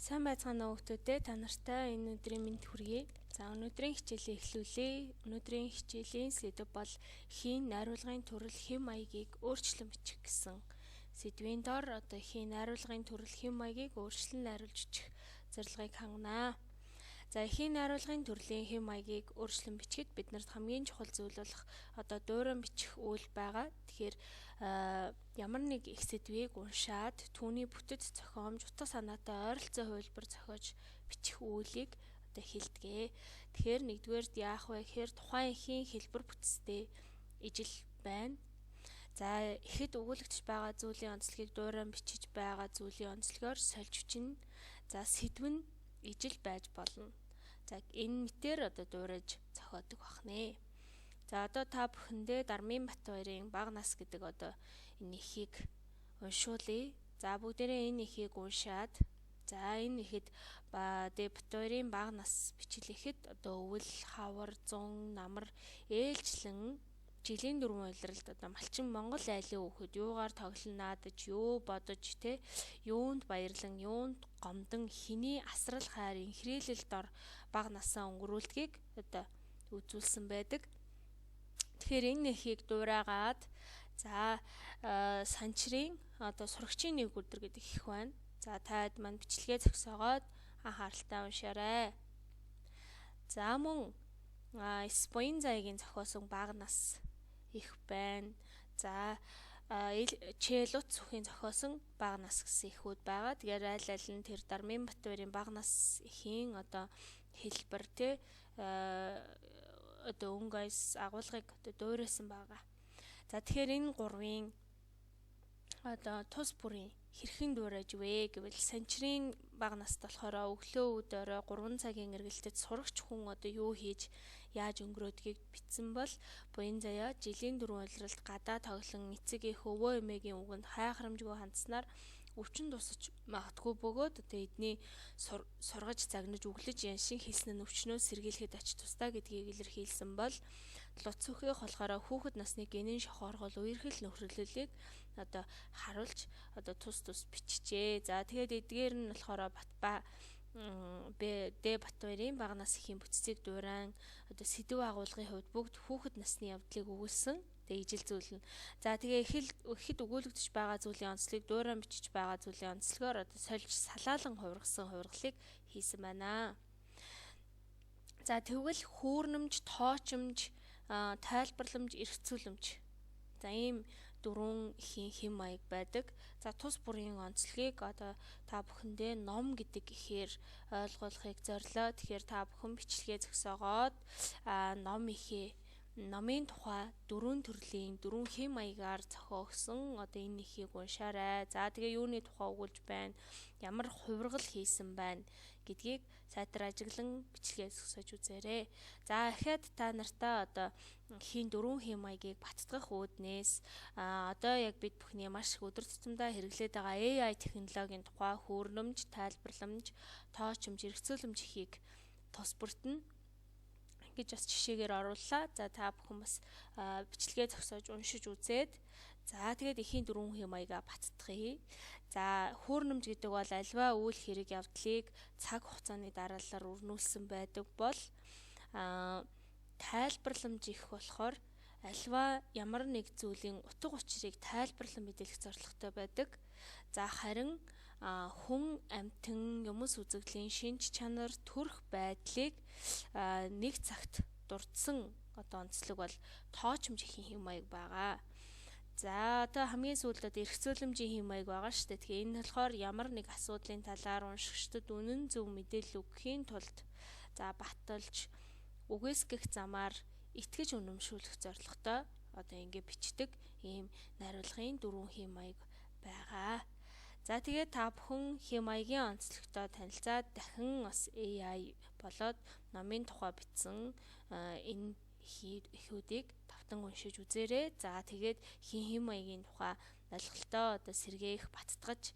Сайн байцгаана уу хүмүүстээ, та нартай энэ өдрийн мэнд хүргэе. За өнөөдрийн хичээлээ эхлүүлье. Өнөөдрийн хичээлийн сэдэв бол хийн найруулгын төрөл хэм маягийг өөрчлөн бичих гэсэн сэдвийн дор хийн найруулгын төрөл хэм маягийг өөрчлөн найруулж бичих зорилгыг хангана. За хийн найруулгын төрлийн хэм маягийг өөрчлөн бичихэд биднэрт хамгийн чухал зүйл болох дуурайн бичих үйл байгаа. Тэгэхээр ямар нэг их сэдвийг уншаад түүний бүтэц зохиомж, утга санаатай ойролцоо хувилбар зохиож бичих үйлийг хэлдэг. Тэгэхээр нэгдүгээрт яах вэ гэхээр тухайн эхийн хэлбэр бүтцтэй ижил байна. За ихэд өгүүлэгдэж байгаа зүйлийн онцлогийг дуурайн бичиж байгаа зүйлийн онцлогоор сольж бичнэ. За сэдв нь ижил байж болно. За энэ мэтээр дуурайж зохиодог бахнэ. За та бүхэндээ Дармын Батбаярын Бага нас гэдэг энэ эхийг уншуулъя. За бүгдээрээ энэ эхийг уншаад энэ ихэд Батбаярын Бага нас бичлэхэд өвөл, хавар, зун, намар ээлжлэн жилийн дөрвөн улиралд малчин Монгол айлын хүүхэд юугаар тоглон наадаж, юу бодож, юунд баярлан, юунд гомдон, хэний асрал хайр инхрийлэл дор бага насаа өнгөрүүлдгийг үзүүлсэн байдаг. Тэгэхээр энэ эхийг дуурайгаад санчрын сурагчийн нэг өдөр гэдэг их байна. За таад маань бичлэгээ зогсоогоод анхааралтай уншаарай. За мөн Споин заягийн зохиосон Бага нас их байна. За Челут сүхийн зохиосон Бага нас гэсэн эхүүд байгаа. Тэгэхээр аль нь тэр Дармын Батбаярын Бага нас эхийн хэлбэр өнгөс агуулгыг дуурайсан байгаа. За тэгэхээр энэ гурвын тус бүрийн хэрхэн дуурайж вэ гэвэл санчрын Бага наст болохоор өглөө өд орой 3 цагийн эргэлтэд сурагч хүн юу хийж яаж өнгөрөөдгийг бичсэн бол буян заяа жилийн дөрвөн улиралд гадаа тоглон эцэг их өвөө эмээгийн үгэнд хайхрамжгүй хандсанаар өвчин тусаж магадгүй бөгөөд эдний сургаж загнаж өглөж яншин хэлсэн нь өвчнөө сэргийлэхэд ач тустай гэдгийг илэрхийлсэн бол Луц сүхих болохоор хүүхэд насны генийн шохооргол үерхэл нөхрөлөлийг харуулж тус бичжээ. За тэгээд эдгээр нь болохоор Батбаярын Бага нас эхийн бүтцийг дуурайн сэдв агуулгын хувьд бүгд хүүхэд насны явдлыг өгүүлсэн. Ижил зүйл нь. За тэгээ ихэд өгүүлэгдэж байгаа зүйлийн онцлогийг дуурайн бичиж байгаа зүйлийн онцлогоор сольж салаалan хувиргасан хувиргалыг хийсэн байна. За тэгвэл хүүрнэмж, тоочмж, тайлбарламж, эргцүүлэмж. За ийм дөрвөн эхийн хэм маяг байдаг. За тус бүрийн онцлогийг та бүхэндээ ном гэдэг ихээр ойлгуулахыг зорилоо. Тэгэхээр та бүхэн бичлэгээ зогсоогоод номын тухай дөрвөн төрлийн дөрвөн хэм маягаар зохиогсон энэ эхийг уншаарай. За тэгээ юуны тухай өгүүлж байна, ямар хувиргал хийсэн байна гэдгийг сайтар ажиглан бичлэгээ зогсоож үзээрэй. За ахаад та нартай хийн дөрвөн хэм маягийг баттгах үүднээс яг бид бүхний маш их өдөр тутамдаа хэрэглээд байгаа AI технологийн тухай хүүрнэмж, тайлбарламж, тоочмж, эргцүүлэмж эхийг тус бүрт нь гэж бас жишээгээр орууллаа. За та бүхэн бас бичлэгээ зогсоож уншиж үзээд тэгээд эхийн дөрвөн хэм маягаа баттгая. За хүүрнэмж гэдэг бол альва үйл хэрэг явдлыг цаг хугацааны дараалалаар өрнүүлсэн байдаг бол тайлбарламж их болохоор альва ямар нэг зүйлийн утга учирыг тайлбарлан мэдээлэх зорилготой байдаг. За харин хүн амьтан юмс үзэгдлийн шинж чанар төрх байдлыг нэг цагт дурдсан онцлог бол тоочмж эхийн хэм маяг байгаа. За хамгийн сүүлд эргцүүлэмжийн хэм маяг байгаа шүү дээ. Тэгэхээр энэ болохоор ямар нэг асуудлын талаар уншигчдад үнэн зөв мэдээлэл өгөхийн тулд баталж үгүйсгэх замаар итгэж үнэмшүүлэх зорилготой ингэ бичдэг ийм найруулгын дөрвөн хэм маяг байгаа. За тэгээд та бүхэн хэм маягийн онцлогтой танилцаад дахин бас AI болоод номын тухай бичсэн энэ эхүүдийг тавтан уншиж үзээрэй. За тэгээд хэм маягийн тухай ойлголтоо сэргээх, баттгаж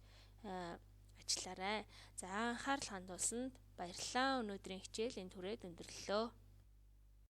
ажиллаарай. За анхаарал хандуулсанд баярлалаа. Өнөөдрийн хичээл энэ түрээд өндөрлөлөө.